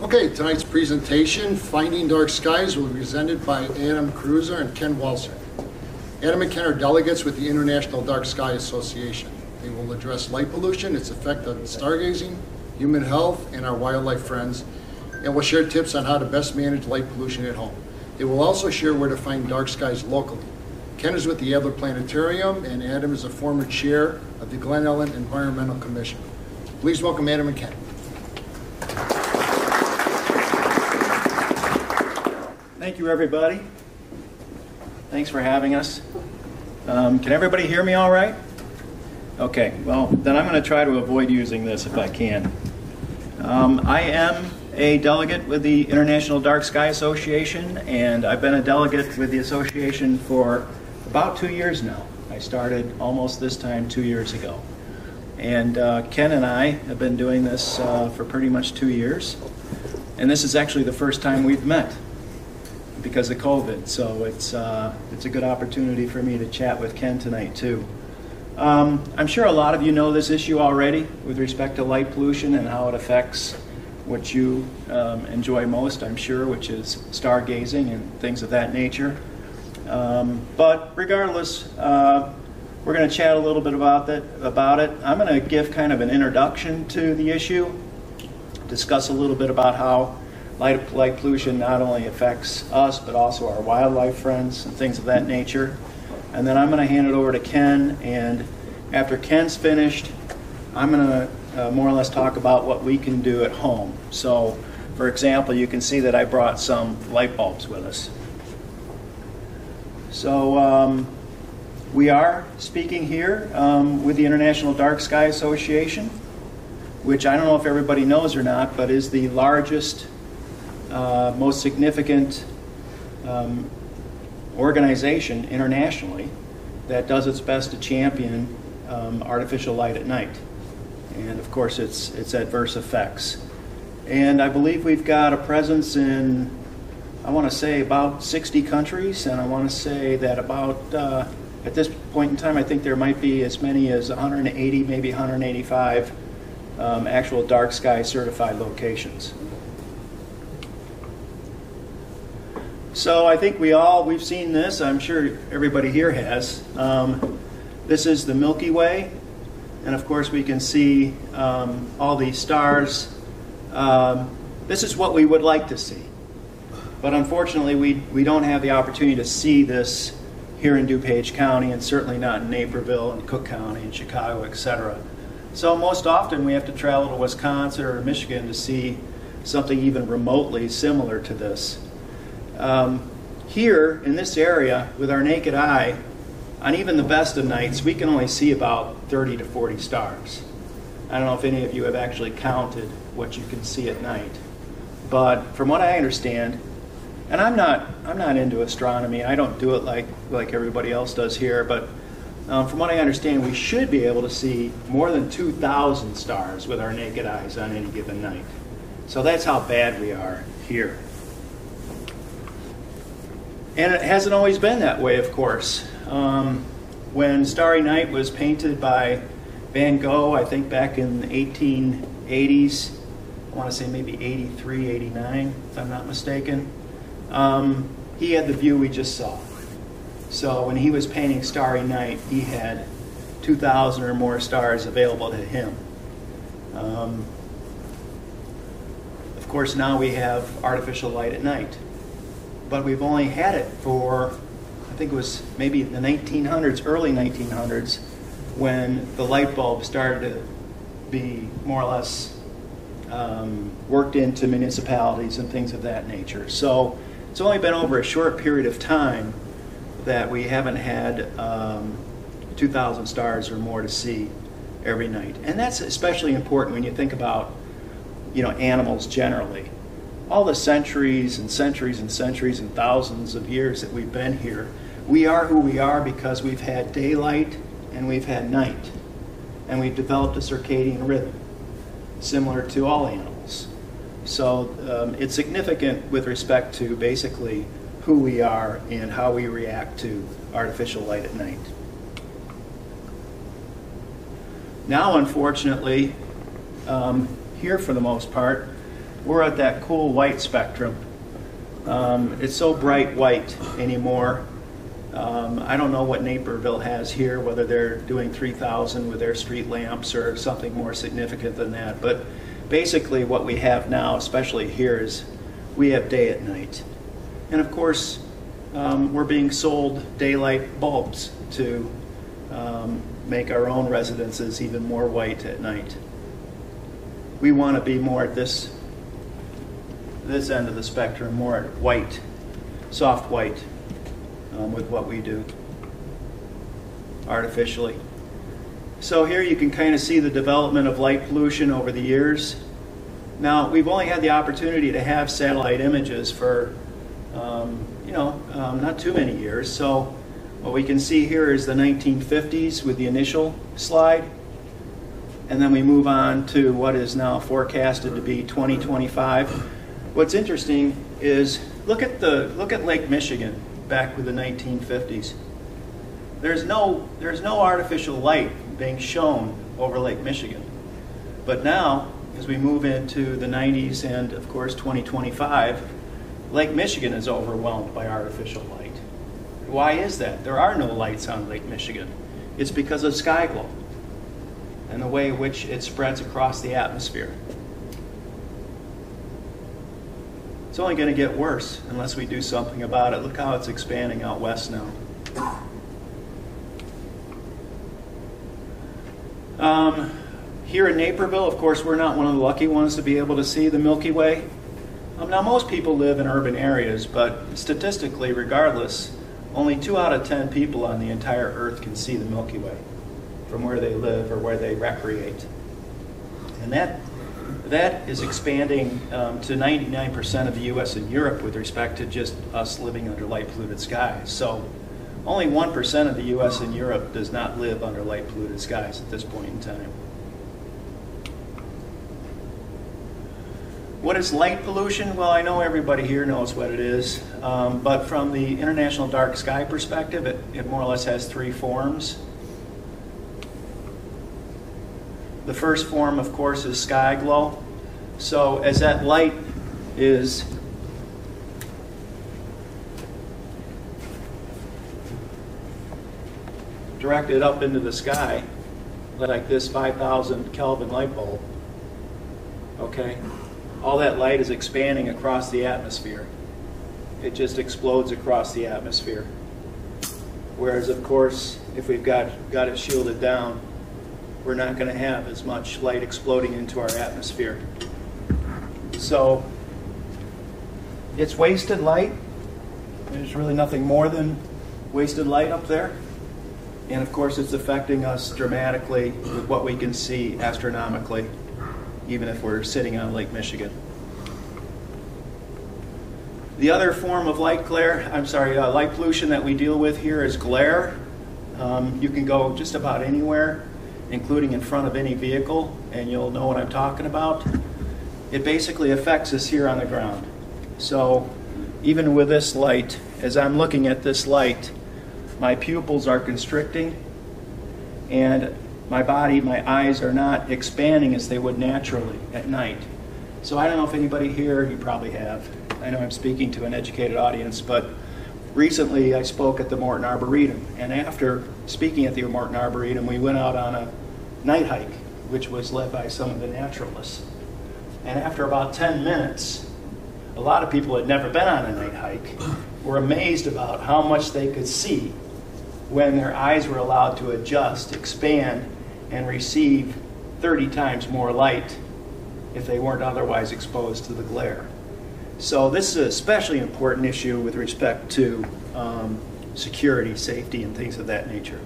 Okay, tonight's presentation, Finding Dark Skies, will be presented by Adam Kreuzer and Ken Walczak. Adam and Ken are delegates with the International Dark Sky Association. They will address light pollution, its effect on stargazing, human health, and our wildlife friends, and will share tips on how to best manage light pollution at home. They will also share where to find dark skies locally. Ken is with the Adler Planetarium, and Adam is a former chair of the Glen Ellen Environmental Commission. Please welcome Adam and Ken. Thank you, everybody. Thanks for having us. Can everybody hear me all right? Okay, well, then I'm going to try to avoid using this if I can. I am a delegate with the International Dark Sky Association, and I've been a delegate with the association for about 2 years now. I started almost this time 2 years ago. And Ken and I have been doing this for pretty much 2 years. And this is actually the first time we've met because of COVID, so it's a good opportunity for me to chat with Ken tonight too. I'm sure a lot of you know this issue already with respect to light pollution and how it affects what you enjoy most, I'm sure, which is stargazing and things of that nature. But regardless, we're going to chat a little bit about it. I'm going to give kind of an introduction to the issue, discuss a little bit about how light pollution not only affects us, but also our wildlife friends and things of that nature. And then I'm going to hand it over to Ken, and after Ken's finished, I'm going to more or less talk about what we can do at home. So, for example, you can see that I brought some light bulbs with us. So, we are speaking here with the International Dark Sky Association, which I don't know if everybody knows or not, but is the largest most significant organization internationally that does its best to champion artificial light at night, and of course its adverse effects. And I believe we've got a presence in, I want to say, about 60 countries, and I want to say that about at this point in time I think there might be as many as 180, maybe 185 actual dark sky certified locations. So I think we've seen this. I'm sure everybody here has. This is the Milky Way, and of course we can see all these stars. This is what we would like to see, but unfortunately we don't have the opportunity to see this here in DuPage County, and certainly not in Naperville and Cook County and Chicago, etc. So most often we have to travel to Wisconsin or Michigan to see something even remotely similar to this. Here in this area, with our naked eye, on even the best of nights, we can only see about 30 to 40 stars. I don't know if any of you have actually counted what you can see at night, but from what I understand, and I'm not into astronomy, I don't do it like everybody else does here, but from what I understand, we should be able to see more than 2,000 stars with our naked eyes on any given night. So that's how bad we are here. And it hasn't always been that way, of course. When Starry Night was painted by Van Gogh, I think back in the 1880s, I want to say maybe 83, 89, if I'm not mistaken, he had the view we just saw. So when he was painting Starry Night, he had 2,000 or more stars available to him. Of course, now we have artificial light at night. But we've only had it for, I think it was maybe the 1900s, early 1900s, when the light bulb started to be more or less worked into municipalities and things of that nature. So it's only been over a short period of time that we haven't had 2,000 stars or more to see every night. And that's especially important when you think about, animals generally. All the centuries and centuries and centuries and thousands of years that we've been here, we are who we are because we've had daylight and we've had night. And we've developed a circadian rhythm, similar to all animals. So it's significant with respect to basically who we are and how we react to artificial light at night. Now, unfortunately, here for the most part, we're at that cool white spectrum. It's so bright white anymore. I don't know what Naperville has here, whether they're doing 3,000 with their street lamps or something more significant than that. But basically what we have now, especially here, is we have day at night. And of course, we're being sold daylight bulbs to make our own residences even more white at night. We want to be more at this end of the spectrum, more at white, soft white, with what we do artificially. So here you can kind of see the development of light pollution over the years. Now, we've only had the opportunity to have satellite images for, not too many years. So what we can see here is the 1950s with the initial slide. And then we move on to what is now forecasted to be 2025. What's interesting is look at Lake Michigan back with the 1950s. There's no artificial light being shown over Lake Michigan. But now, as we move into the 90s and of course 2025, Lake Michigan is overwhelmed by artificial light. Why is that? There are no lights on Lake Michigan. It's because of sky glow and the way in which it spreads across the atmosphere. It's only going to get worse unless we do something about it. Look how it's expanding out west now. Here in Naperville, of course, we're not one of the lucky ones to be able to see the Milky Way. Now, most people live in urban areas, but statistically, regardless, only 2 out of 10 people on the entire Earth can see the Milky Way from where they live or where they recreate. And that is expanding to 99% of the U.S. and Europe with respect to just us living under light-polluted skies. So only 1% of the U.S. and Europe does not live under light-polluted skies at this point in time. What is light pollution? Well, I know everybody here knows what it is, but from the International Dark Sky perspective, it more or less has 3 forms. The first form, of course, is sky glow. So as that light is directed up into the sky, like this 5,000 Kelvin light bulb, okay, all that light is expanding across the atmosphere. It just explodes across the atmosphere. Whereas, of course, if we've got it shielded down, we're not going to have as much light exploding into our atmosphere. So it's wasted light. There's really nothing more than wasted light up there. And of course, it's affecting us dramatically with what we can see astronomically, even if we're sitting on Lake Michigan. The other form of light pollution that we deal with here is glare. You can go just about anywhere, including in front of any vehicle, and you'll know what I'm talking about. It basically affects us here on the ground. So even with this light, as I'm looking at this light, my pupils are constricting, and my eyes are not expanding as they would naturally at night. So I don't know if anybody here, you probably have. I know I'm speaking to an educated audience, but recently I spoke at the Morton Arboretum, and after speaking at the Morton Arboretum, we went out on a night hike, which was led by some of the naturalists. And after about 10 minutes, a lot of people who had never been on a night hike were amazed about how much they could see when their eyes were allowed to adjust, expand, and receive 30 times more light if they weren't otherwise exposed to the glare. So this is an especially important issue with respect to security, safety, and things of that nature.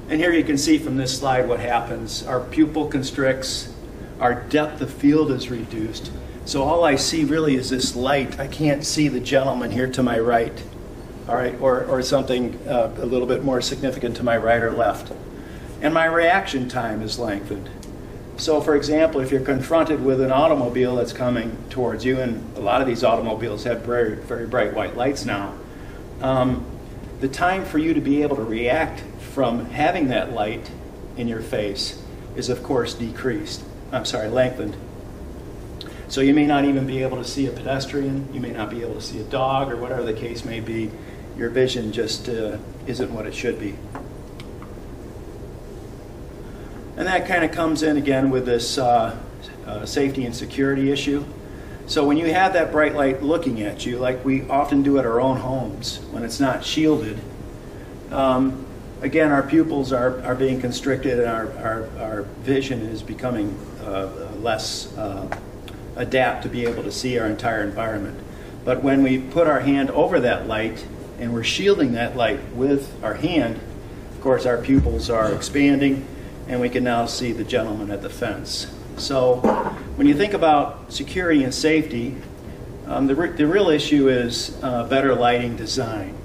And here you can see from this slide what happens. Our pupil constricts, our depth of field is reduced. So all I see really is this light. I can't see the gentleman here to my right, all right, or something a little bit more significant to my right or left. And my reaction time is lengthened. So for example, if you're confronted with an automobile that's coming towards you, and a lot of these automobiles have very, very bright white lights now, the time for you to be able to react from having that light in your face is of course decreased. lengthened. So you may not even be able to see a pedestrian, you may not be able to see a dog, or whatever the case may be. Your vision just isn't what it should be. And that kind of comes in again with this safety and security issue. So when you have that bright light looking at you, like we often do at our own homes, when it's not shielded, again, our pupils are being constricted, and our vision is becoming less adapt to be able to see our entire environment. But when we put our hand over that light and we're shielding that light with our hand, of course our pupils are expanding and we can now see the gentleman at the fence. So when you think about security and safety, the real issue is better lighting design.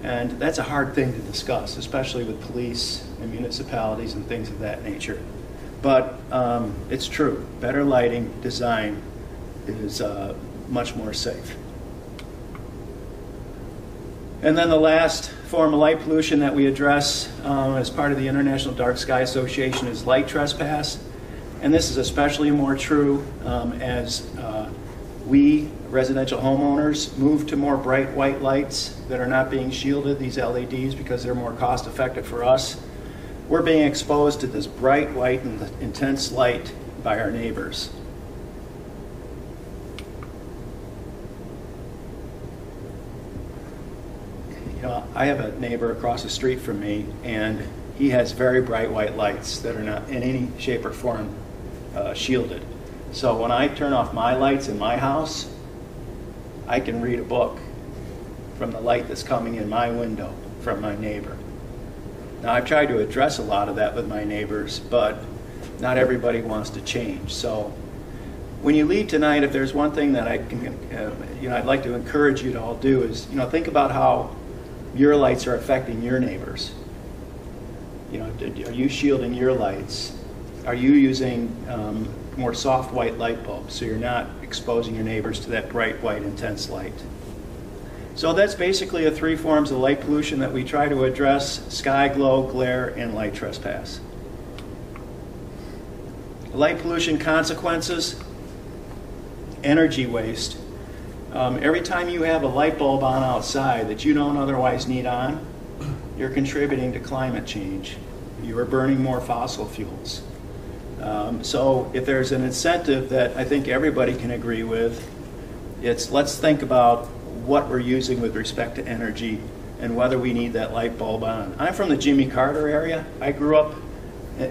And that's a hard thing to discuss, especially with police and municipalities and things of that nature. But it's true. Better lighting design is much more safe. And then the last form of light pollution that we address as part of the International Dark Sky Association is light trespass. And this is especially more true as we, residential homeowners, move to more bright white lights that are not being shielded, these LEDs, because they're more cost effective for us. We're being exposed to this bright white and intense light by our neighbors. You know, I have a neighbor across the street from me, and he has very bright white lights that are not in any shape or form shielded. So when I turn off my lights in my house, I can read a book from the light that's coming in my window from my neighbor. Now, I've tried to address a lot of that with my neighbors, but not everybody wants to change. So when you leave tonight, if there's one thing that I'd like to encourage you to all do is, think about how your lights are affecting your neighbors. Are you shielding your lights? Are you using more soft white light bulbs so you're not exposing your neighbors to that bright white intense light? So that's basically the three forms of light pollution that we try to address: sky glow, glare, and light trespass. Light pollution consequences: energy waste. Every time you have a light bulb on outside that you don't otherwise need on, you're contributing to climate change. You are burning more fossil fuels. So if there's an incentive that I think everybody can agree with, it's let's think about what we're using with respect to energy and whether we need that light bulb on. I'm from the Jimmy Carter area. I grew up in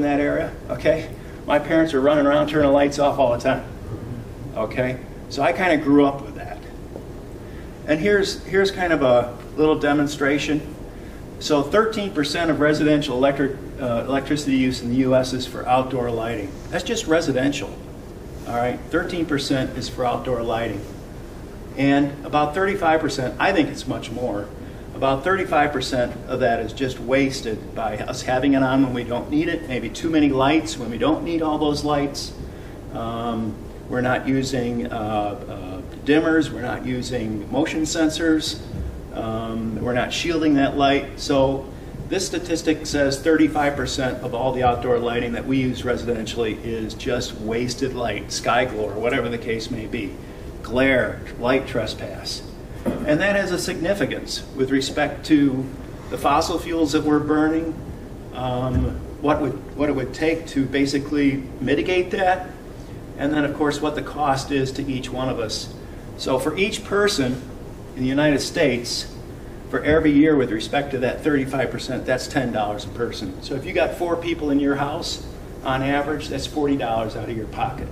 that area, okay? My parents were running around turning the lights off all the time, okay? So I kind of grew up with that. And here's kind of a little demonstration. So 13% of residential electricity use in the U.S. is for outdoor lighting. That's just residential, all right? 13% is for outdoor lighting. And about 35%, I think it's much more, about 35% of that is just wasted by us having it on when we don't need it, maybe too many lights when we don't need all those lights. We're not using dimmers, we're not using motion sensors, we're not shielding that light. So this statistic says 35% of all the outdoor lighting that we use residentially is just wasted light, sky glow, or whatever the case may be. Glare, light trespass. And that has a significance with respect to the fossil fuels that we're burning, what it would take to basically mitigate that, and then of course what the cost is to each one of us. So for each person in the United States, for every year with respect to that 35%, that's $10 a person. So if you got 4 people in your house, on average, that's $40 out of your pocket.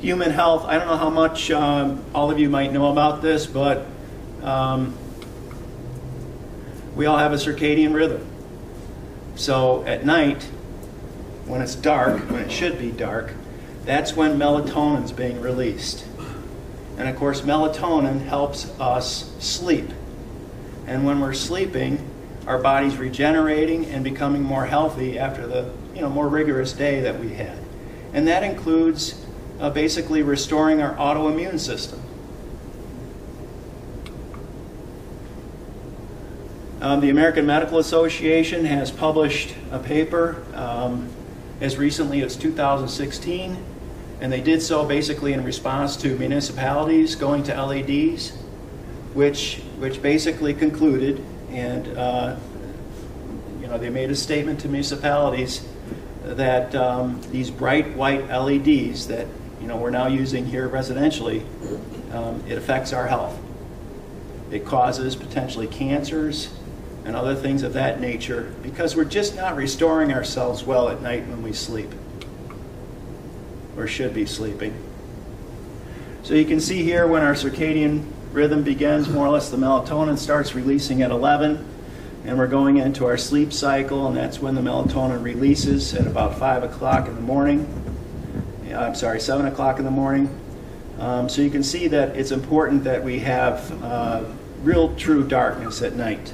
Human health, I don't know how much all of you might know about this, but we all have a circadian rhythm. So at night, when it's dark, when it should be dark, that's when melatonin's being released. And of course, melatonin helps us sleep. And when we're sleeping, our body's regenerating and becoming more healthy after the more rigorous day that we had. And that includes basically restoring our autoimmune system. The American Medical Association has published a paper as recently as 2016, and they did so basically in response to municipalities going to LEDs, which basically concluded, and they made a statement to municipalities that these bright white LEDs that we're now using here residentially, it affects our health. It causes potentially cancers and other things of that nature because we're just not restoring ourselves well at night when we sleep, or should be sleeping. So you can see here when our circadian rhythm begins, more or less the melatonin starts releasing at 11, and we're going into our sleep cycle, and that's when the melatonin releases at about 5 o'clock in the morning. I'm sorry, 7 o'clock in the morning. So you can see that it's important that we have real true darkness at night.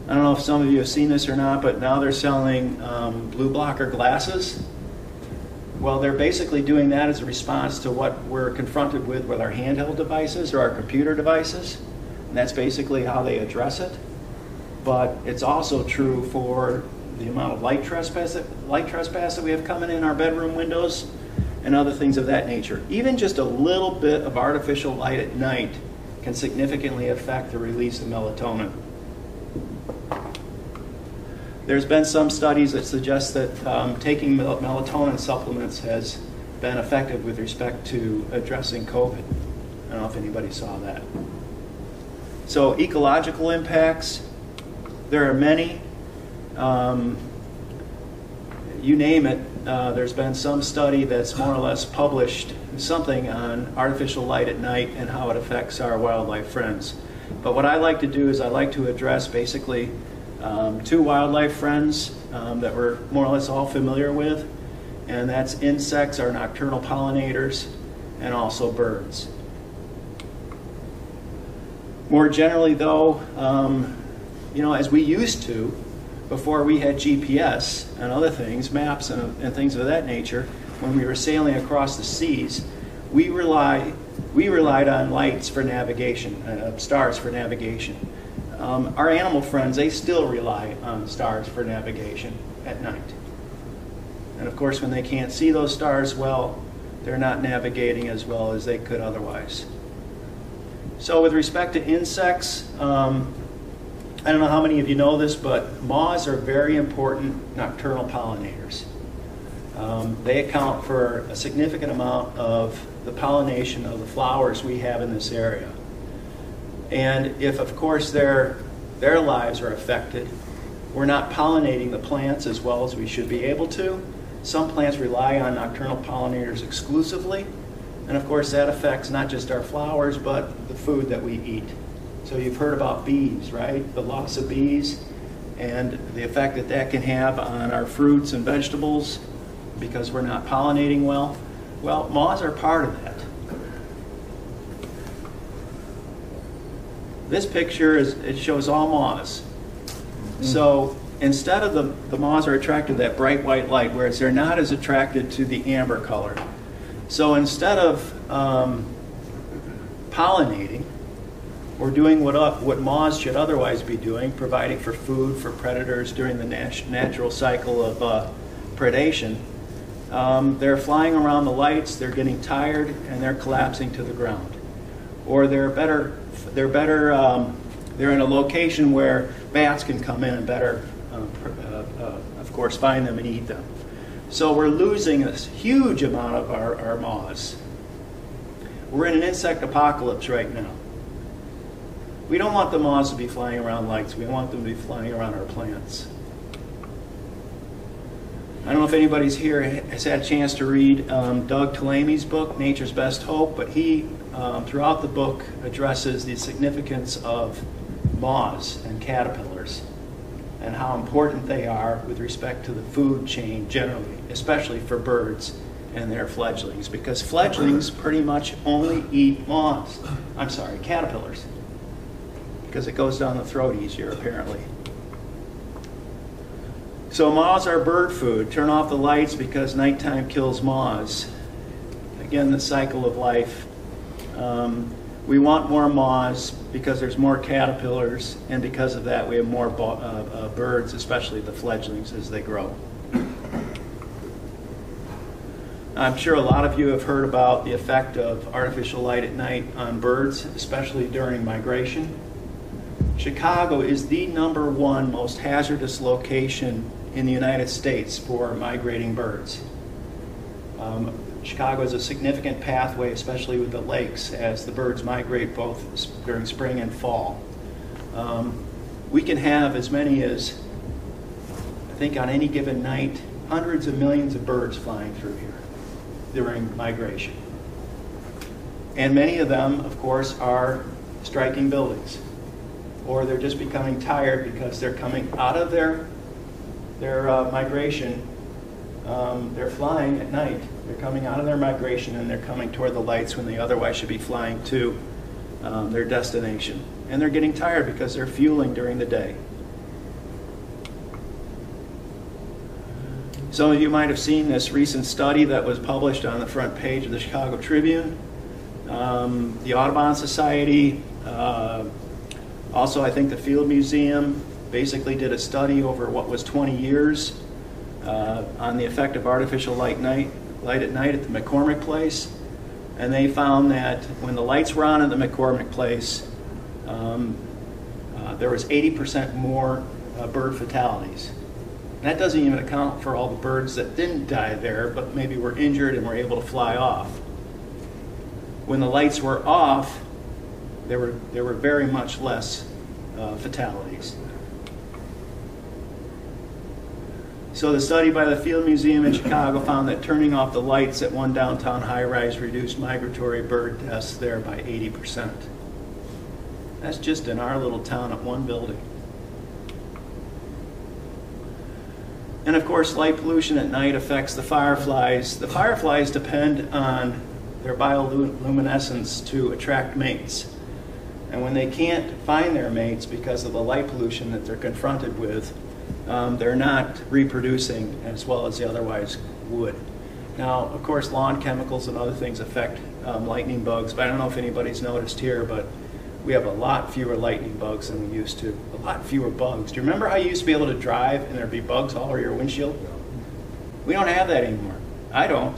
I don't know if some of you have seen this or not, but now they're selling blue blocker glasses. Well, they're basically doing that as a response to what we're confronted with our handheld devices or our computer devices. And that's basically how they address it. But it's also true for the amount of light trespass that we have coming in our bedroom windows and other things of that nature. Even just a little bit of artificial light at night can significantly affect the release of melatonin. There's been some studies that suggest that taking melatonin supplements has been effective with respect to addressing COVID. I don't know if anybody saw that. So ecological impacts, there are many. You name it, there's been some study that's more or less published something on artificial light at night and how it affects our wildlife friends. But what I like to do is I like to address basically two wildlife friends that we're more or less all familiar with, and that's insects, our nocturnal pollinators, and also birds. More generally though, as we used to, before we had GPS and other things, maps and things of that nature, when we were sailing across the seas, we relied on lights for navigation, stars for navigation. Our animal friends, they still rely on stars for navigation at night. And of course, when they can't see those stars well, they're not navigating as well as they could otherwise. So with respect to insects, I don't know how many of you know this, but moths are very important nocturnal pollinators. They account for a significant amount of the pollination of the flowers we have in this area. And if, of course, their lives are affected, we're not pollinating the plants as well as we should be able to. Some plants rely on nocturnal pollinators exclusively, and of course that affects not just our flowers, but the food that we eat. So you've heard about bees, right? The loss of bees and the effect that that can have on our fruits and vegetables because we're not pollinating well. Well, moths are part of that. This picture it shows all moths. So instead of the moths are attracted to that bright white light, whereas they're not as attracted to the amber color. So instead of pollinating, we're doing what moths should otherwise be doing, providing for food for predators during the natural cycle of predation. They're flying around the lights, they're getting tired, and they're collapsing to the ground. Or they're in a location where bats can come in and better, of course, find them and eat them. So we're losing a huge amount of our moths. We're in an insect apocalypse right now. We don't want the moths to be flying around lights. We want them to be flying around our plants. I don't know if anybody's here has had a chance to read Doug Talami's book, Nature's Best Hope, but he, throughout the book, addresses the significance of moths and caterpillars and how important they are with respect to the food chain generally, especially for birds and their fledglings, because fledglings pretty much only eat caterpillars, because it goes down the throat easier, apparently. So moths are bird food. Turn off the lights because nighttime kills moths. Again, the cycle of life. We want more moths because there's more caterpillars, and because of that we have more birds, especially the fledglings, as they grow. I'm sure a lot of you have heard about the effect of artificial light at night on birds, especially during migration. Chicago is the #1 most hazardous location in the United States for migrating birds. Chicago is a significant pathway, especially with the lakes, as the birds migrate both during spring and fall. We can have as many as, I think on any given night, hundreds of millions of birds flying through here during migration. And many of them, of course, are striking buildings, or they're just becoming tired because they're coming out of their migration. They're flying at night. They're coming out of their migration and they're coming toward the lights when they otherwise should be flying to their destination. And they're getting tired because they're fueling during the day. Some of you might have seen this recent study that was published on the front page of the Chicago Tribune. The Audubon Society, also I think the Field Museum, basically did a study over what was 20 years on the effect of artificial light at night at the McCormick Place. And they found that when the lights were on at the McCormick Place, there was 80% more bird fatalities. And that doesn't even account for all the birds that didn't die there, but maybe were injured and were able to fly off. When the lights were off, there were very much less fatalities. So the study by the Field Museum in Chicago found that turning off the lights at one downtown high-rise reduced migratory bird deaths there by 80%. That's just in our little town at one building. And of course, light pollution at night affects the fireflies. The fireflies depend on their bioluminescence to attract mates. And when they can't find their mates because of the light pollution that they're confronted with, they're not reproducing as well as they otherwise would. Now, of course, lawn chemicals and other things affect lightning bugs, but I don't know if anybody's noticed here, but we have a lot fewer lightning bugs than we used to. A lot fewer bugs. Do you remember how you used to be able to drive and there'd be bugs all over your windshield? We don't have that anymore. I don't.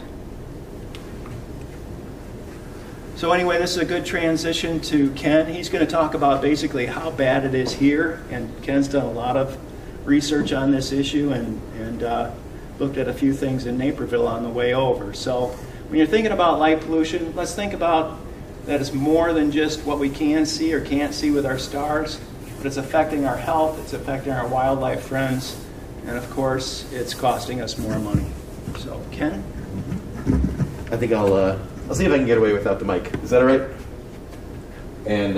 So anyway, this is a good transition to Ken. He's going to talk about basically how bad it is here, and Ken's done a lot of research on this issue and looked at a few things in Naperville on the way over. So when you're thinking about light pollution, let's think about that it's more than just what we can see or can't see with our stars, but it's affecting our health, it's affecting our wildlife friends, and of course, it's costing us more money. So, Ken? I think I'll see if I can get away without the mic. Is that all right? And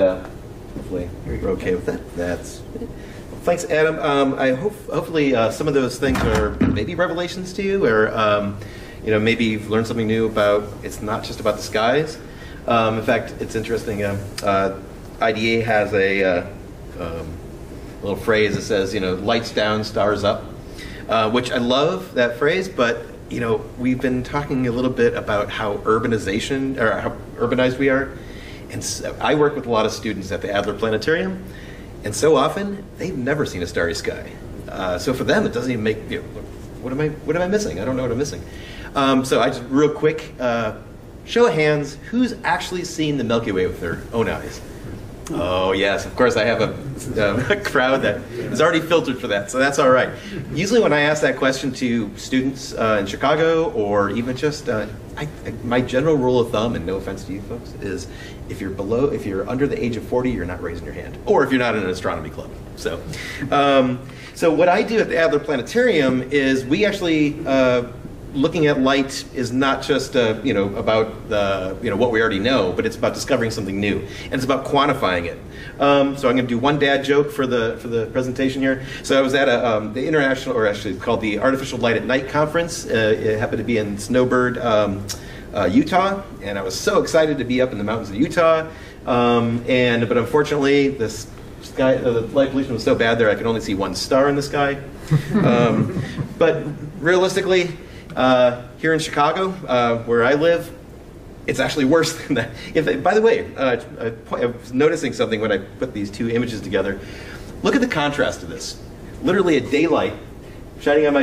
hopefully you're okay with that. That's thanks, Adam. Hopefully some of those things are maybe revelations to you, or maybe you've learned something new about. It's not just about the skies. In fact, it's interesting. IDA has a little phrase that says, lights down, stars up, which I love that phrase. But we've been talking a little bit about how urbanization, or how urbanized we are. And so I work with a lot of students at the Adler Planetarium, and so often they've never seen a starry sky. So for them, it doesn't even make. What am I missing? I don't know what I'm missing. So I just real quick. Show of hands, who's actually seen the Milky Way with their own eyes? Oh, yes, of course I have a crowd that is already filtered for that, so that's all right. Usually when I ask that question to students in Chicago, or even just, my general rule of thumb, and no offense to you folks, is if you're under the age of 40, you're not raising your hand, or if you're not in an astronomy club. So, so what I do at the Adler Planetarium is we actually, looking at light is not just about what we already know, but it's about discovering something new, and it's about quantifying it. So I'm going to do one dad joke for the presentation here. So I was at the international, or actually it's called the Artificial Light at Night conference. It happened to be in Snowbird, Utah, and I was so excited to be up in the mountains of Utah. But unfortunately, this sky, the light pollution was so bad there I could only see one star in the sky. But realistically, here in Chicago, where I live, it's actually worse than that. By the way, I was noticing something when I put these two images together. Look at the contrast of this. Literally a daylight shining on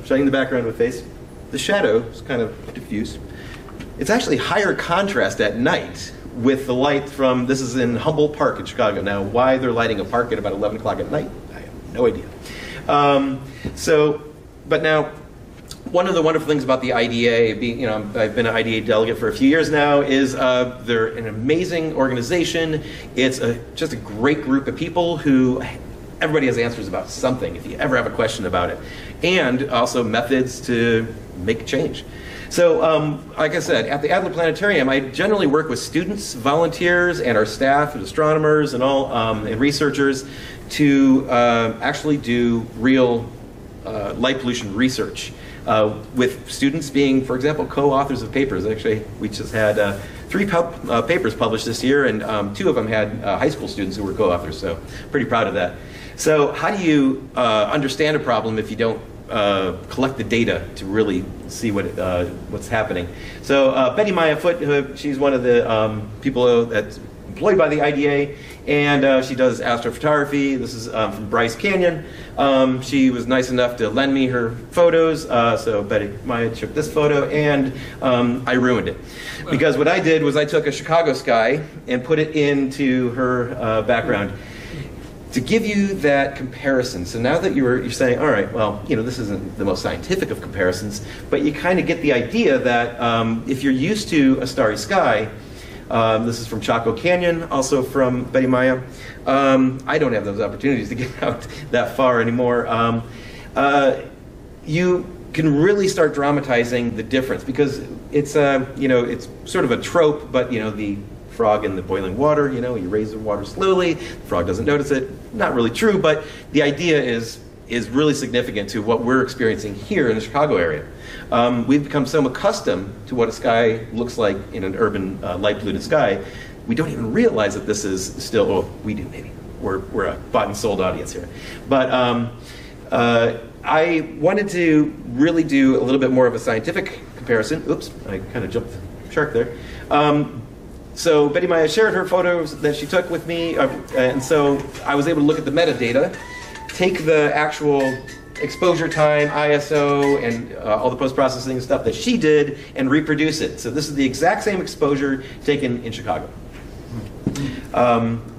shining in the background of my face. The shadow is kind of diffuse. It's actually higher contrast at night with the light from, this is in Humboldt Park in Chicago. Now, why they're lighting a park at about 11 o'clock at night, I have no idea. But now, one of the wonderful things about the IDA, I've been an IDA delegate for a few years now, is they're an amazing organization. It's just a great group of people who, everybody has answers about something if you ever have a question about it. And also methods to make a change. So, like I said, at the Adler Planetarium, I generally work with students, volunteers, and our staff, and astronomers, and all, and researchers to actually do real light pollution research. With students being, for example, co-authors of papers. Actually, we just had 3 papers published this year, and 2 of them had high school students who were co-authors, so pretty proud of that. So how do you understand a problem if you don't collect the data to really see what's happening? So Betty Maya Foote, she's one of the people that's employed by the IDA, and she does astrophotography. This is from Bryce Canyon. She was nice enough to lend me her photos, so Betty Maya took this photo, and I ruined it. Because what I did was I took a Chicago sky and put it into her background to give you that comparison. So now that you're saying, all right, well, this isn't the most scientific of comparisons, but you kind of get the idea that if you're used to a starry sky, this is from Chaco Canyon, also from Betty Maya. I don't have those opportunities to get out that far anymore. You can really start dramatizing the difference, because it's it's sort of a trope, but the frog in the boiling water, you raise the water slowly, the frog doesn't notice it. Not really true, but the idea is really significant to what we're experiencing here in the Chicago area. We've become so accustomed to what a sky looks like in an urban, light-polluted sky, we don't even realize that this is still, well, we do maybe. We're a bought and sold audience here. But I wanted to really do a little bit more of a scientific comparison. Oops, I kind of jumped the shark there. So Betty Maya shared her photos that she took with me, and so I was able to look at the metadata, take the actual exposure time, ISO, and all the post-processing stuff that she did, and reproduce it. So this is the exact same exposure taken in Chicago.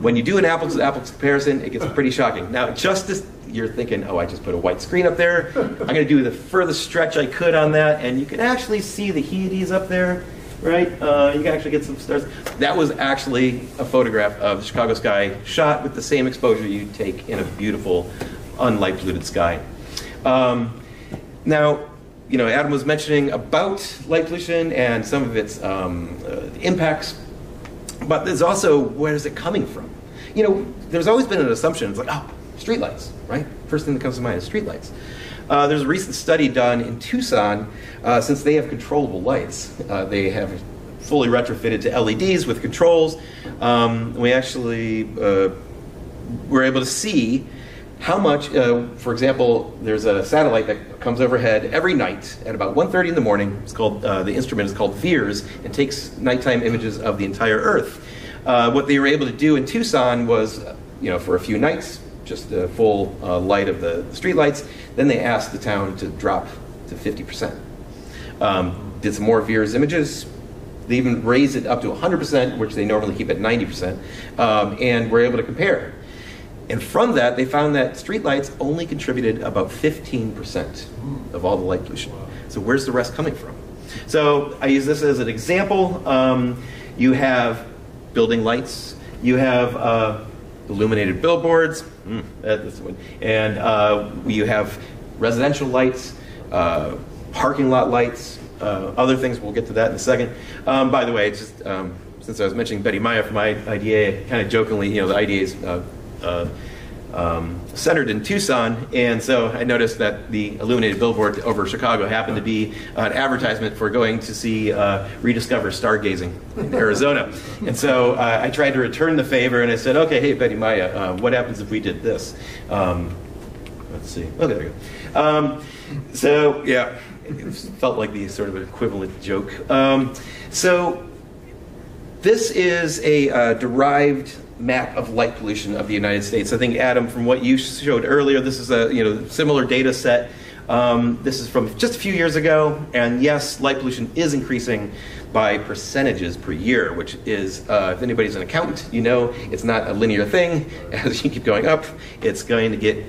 When you do an apples-to-apples comparison, it gets pretty shocking. Now, just as you're thinking, oh, I just put a white screen up there, I'm going to do the furthest stretch I could on that, and you can actually see the Hyades up there. Right? You can actually get some stars. That was actually a photograph of the Chicago sky shot with the same exposure you'd take in a beautiful, unlight polluted sky. Now, Adam was mentioning about light pollution and some of its impacts, but there's also, where is it coming from? There's always been an assumption, it's like, oh, streetlights, right? First thing that comes to mind is streetlights. There's a recent study done in Tucson. Since they have controllable lights, they have fully retrofitted to LEDs with controls. We actually were able to see how much, for example, there's a satellite that comes overhead every night at about 1:30 in the morning. It's called, the instrument is called VEERS, and takes nighttime images of the entire Earth. What they were able to do in Tucson was, for a few nights, just the full light of the street lights. Then they asked the town to drop to 50%. Did some more VEERS images. They even raised it up to 100%, which they normally keep at 90%, and were able to compare. And from that, they found that streetlights only contributed about 15% of all the light pollution. So where's the rest coming from? So I use this as an example. You have building lights. You have illuminated billboards. That's one. And you have residential lights, parking lot lights, other things. We'll get to that in a second. By the way, just since I was mentioning Betty Maya from IDA, kind of jokingly, the IDA is centered in Tucson, and so I noticed that the illuminated billboard over Chicago happened to be an advertisement for going to see rediscover stargazing in Arizona. And so I tried to return the favor, and I said, okay, hey, Betty Maya, what happens if we did this? Let's see. Oh, there we go. So, yeah, it felt like the sort of equivalent joke. So this is a derived map of light pollution of the United States. I think, Adam, from what you showed earlier, this is a similar data set. This is from just a few years ago, and yes, light pollution is increasing by percentages per year, which is, if anybody's an accountant, you know it's not a linear thing. As you keep going up, it's going to get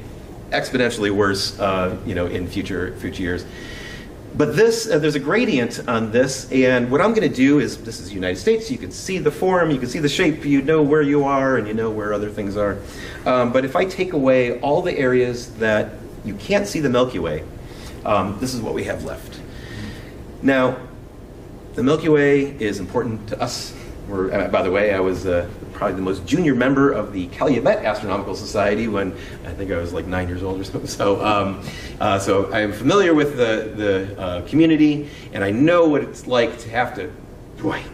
exponentially worse, in future years. But this, there's a gradient on this, and what I'm going to do is, this is the United States, you can see the form, you can see the shape, you know where you are, and you know where other things are. But if I take away all the areas that you can't see the Milky Way, this is what we have left. Now, the Milky Way is important to us. By the way, I was probably the most junior member of the Calumet Astronomical Society when I think I was like 9 years old or something. So I am familiar with the community, and I know what it's like to have to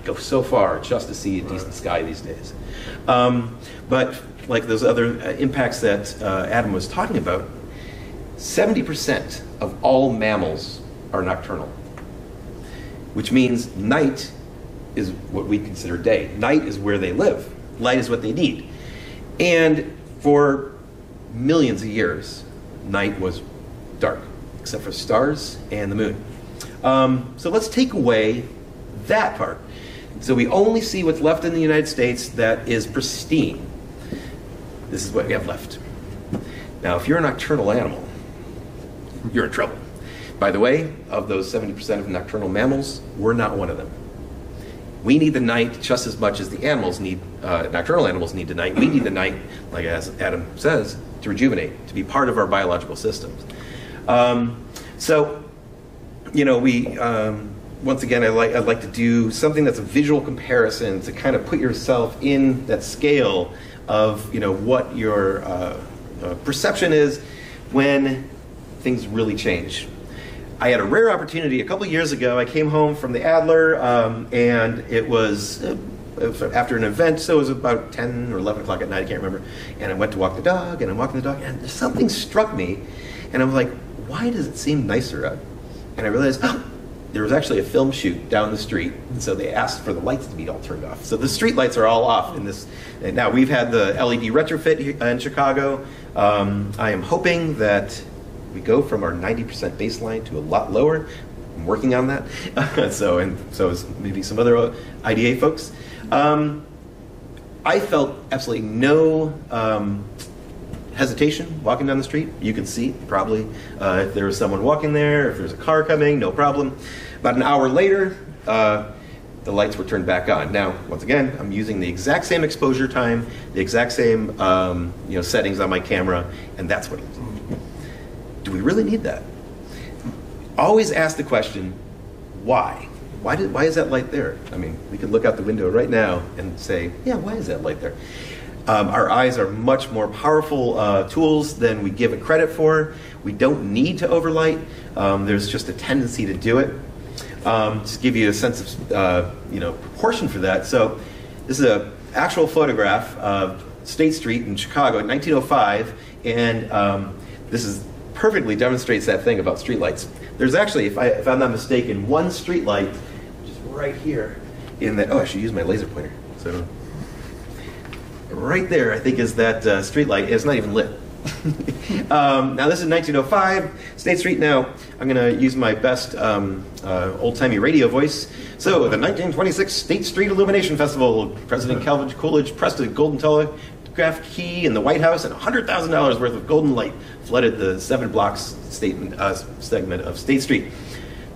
go so far just to see a decent sky these days. But like those other impacts that Adam was talking about, 70% of all mammals are nocturnal, which means night is what we consider day. Night is where they live. Light is what they need. And for millions of years, night was dark, except for stars and the moon. So let's take away that part. So we only see what's left in the United States that is pristine. This is what we have left. Now, if you're a nocturnal animal, you're in trouble. By the way, of those 70% of nocturnal mammals, we're not one of them. We need the night just as much as the animals need, nocturnal animals need the night. We need the night, like as Adam says, to rejuvenate, to be part of our biological systems. Once again, I'd like to do something that's a visual comparison to kind of put yourself in that scale of what your perception is when things really change. I had a rare opportunity a couple years ago. I came home from the Adler, and it was after an event, so it was about 10 or 11 o'clock at night, I can't remember. And I went to walk the dog, and I'm walking the dog, and something struck me, and I was like, why does it seem nicer out? And I realized, there was actually a film shoot down the street, and so they asked for the lights to be all turned off. So the street lights are all off in this. And now we've had the LED retrofit in Chicago. I am hoping that we go from our 90% baseline to a lot lower. I'm working on that. So is maybe some other IDA folks. I felt absolutely no hesitation walking down the street. You can see probably if there was someone walking there, if there's a car coming, no problem. About an hour later, the lights were turned back on. Now, once again, I'm using the exact same exposure time, the exact same settings on my camera, and that's what it looks like. Do we really need that? Always ask the question, why? Why is that light there? I mean, we can look out the window right now and say, yeah, why is that light there? Our eyes are much more powerful tools than we give it credit for. We don't need to overlight. There's just a tendency to do it. Just to give you a sense of proportion for that. So this is an actual photograph of State Street in Chicago in 1905, and this is perfectly demonstrates that thing about streetlights. There's actually, if I'm not mistaken, one streetlight, which is right here in that. Oh, I should use my laser pointer. So right there, I think, is that streetlight. It's not even lit. Now this is 1905, State Street. Now I'm going to use my best old-timey radio voice. So the 1926 State Street Illumination Festival, President Calvin Coolidge pressed a golden telegraph key in the White House, and $100,000 worth of golden light flooded the 7 blocks segment of State Street.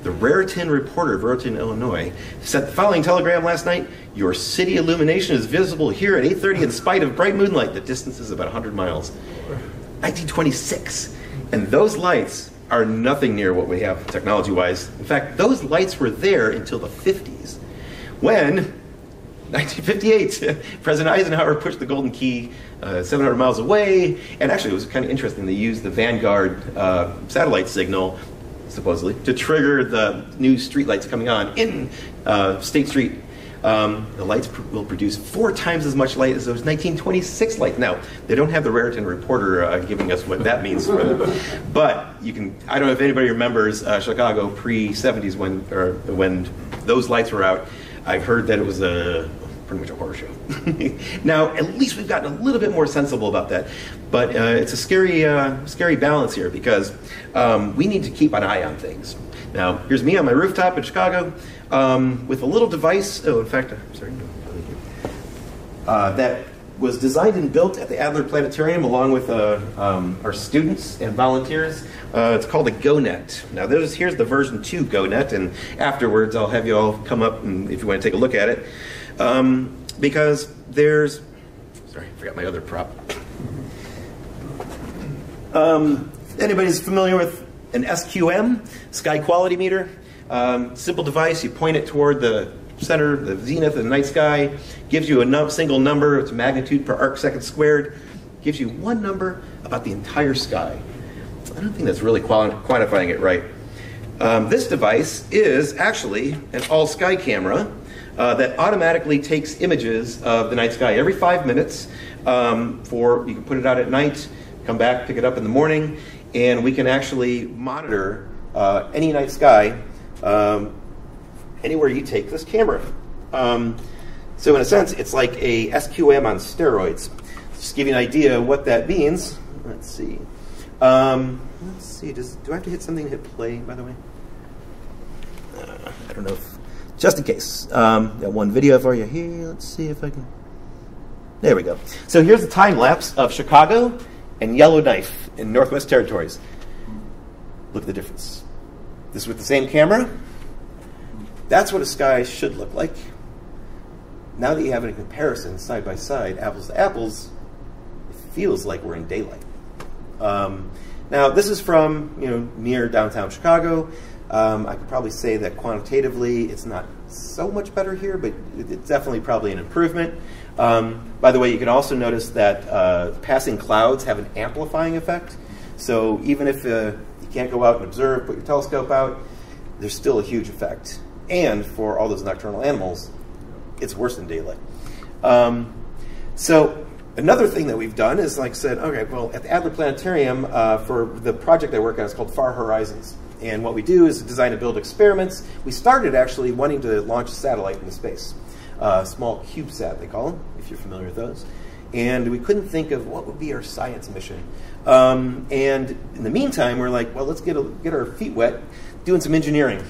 The Raritan Reporter of Raritan, Illinois, sent the following telegram last night: "Your city illumination is visible here at 8:30 in spite of bright moonlight. The distance is about 100 miles. 1926. And those lights are nothing near what we have technology-wise. In fact, those lights were there until the 50s, when 1958, President Eisenhower pushed the golden key 700 miles away, and actually it was kind of interesting. They used the Vanguard satellite signal, supposedly, to trigger the new streetlights coming on in State Street. The lights will produce 4 times as much light as those 1926 lights. Now, they don't have the Raritan Reporter giving us what that means for them. But you can, I don't know if anybody remembers Chicago pre-70s when those lights were out. I've heard that it was pretty much a horror show. Now, at least we've gotten a little bit more sensible about that, but it's a scary balance here because we need to keep an eye on things. Now, here's me on my rooftop in Chicago with a little device. Oh, in fact, I'm sorry. That was designed and built at the Adler Planetarium along with our students and volunteers. It's called a GoNet. Now here's the version 2 GoNet, and afterwards I'll have you all come up and if you want to take a look at it. Because there's, sorry, I forgot my other prop. Anybody's familiar with an SQM, sky quality meter? Simple device, you point it toward the center, the zenith of the night sky, gives you a single number, it's magnitude per arc second squared, gives you one number about the entire sky. I don't think that's really quantifying it right. This device is actually an all-sky camera that automatically takes images of the night sky every 5 minutes. You can put it out at night, come back, pick it up in the morning, and we can actually monitor any night sky anywhere you take this camera. So in a sense, it's like a SQM on steroids. Just to give you an idea of what that means. Let's see. Do I have to hit something to hit play, by the way? I don't know if, just in case. Got one video for you here. Let's see if I can. There we go. So here's a time lapse of Chicago and Yellowknife in Northwest Territories. Look at the difference. This is with the same camera. That's what a sky should look like. Now that you have it in comparison, side by side, apples to apples, it feels like we're in daylight. Now, this is from near downtown Chicago. I could probably say that quantitatively it's not so much better here, but it's definitely probably an improvement. By the way, you can also notice that passing clouds have an amplifying effect. So even if you can't go out and observe, put your telescope out, there's still a huge effect. And for all those nocturnal animals, it's worse than daylight. So another thing that we've done is, like I said, okay, well, at the Adler Planetarium, for the project I work on, it's called Far Horizons. And what we do is design and build experiments. We started actually wanting to launch a satellite into space. Small CubeSat, they call them, if you're familiar with those. And we couldn't think of what would be our science mission. And in the meantime, we're like, well, let's get our feet wet doing some engineering.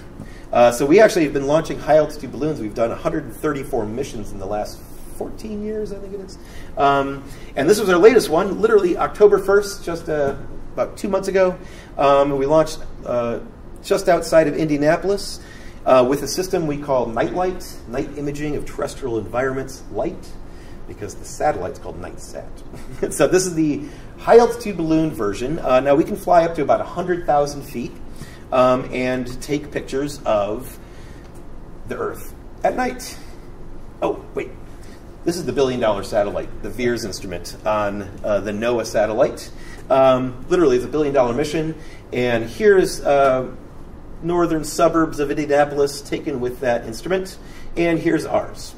So we actually have been launching high-altitude balloons. We've done 134 missions in the last 14 years, I think it is. And this was our latest one, literally October 1st, just about 2 months ago. We launched just outside of Indianapolis with a system we call Nightlight, Night Imaging of Terrestrial Environments Light, because the satellite's called NightSat. So this is the high-altitude balloon version. Now we can fly up to about 100,000 feet. And take pictures of the Earth at night. Oh, wait. This is the billion-dollar satellite, the VIIRS instrument on the NOAA satellite. Literally, it's a billion-dollar mission. And here's northern suburbs of Indianapolis taken with that instrument. And here's ours.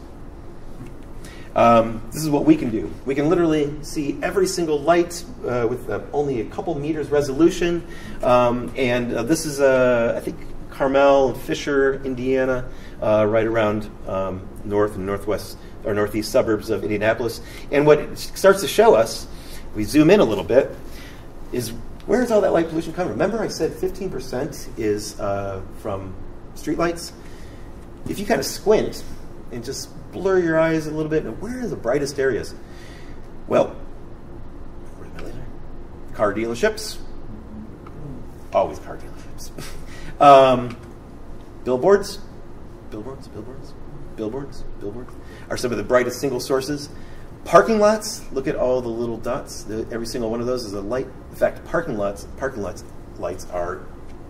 This is what we can do. We can literally see every single light with only a couple meters resolution. This is, I think, Carmel, Fisher, Indiana, right around north and northwest or northeast suburbs of Indianapolis. And what it starts to show us, we zoom in a little bit, is where is all that light pollution coming from? Remember I said 15% is from streetlights? If you kind of squint and just blur your eyes a little bit, and where are the brightest areas? Well, car dealerships. Always car dealerships. Billboards are some of the brightest single sources. Parking lots, look at all the little dots. Every single one of those is a light. In fact, parking lots lights are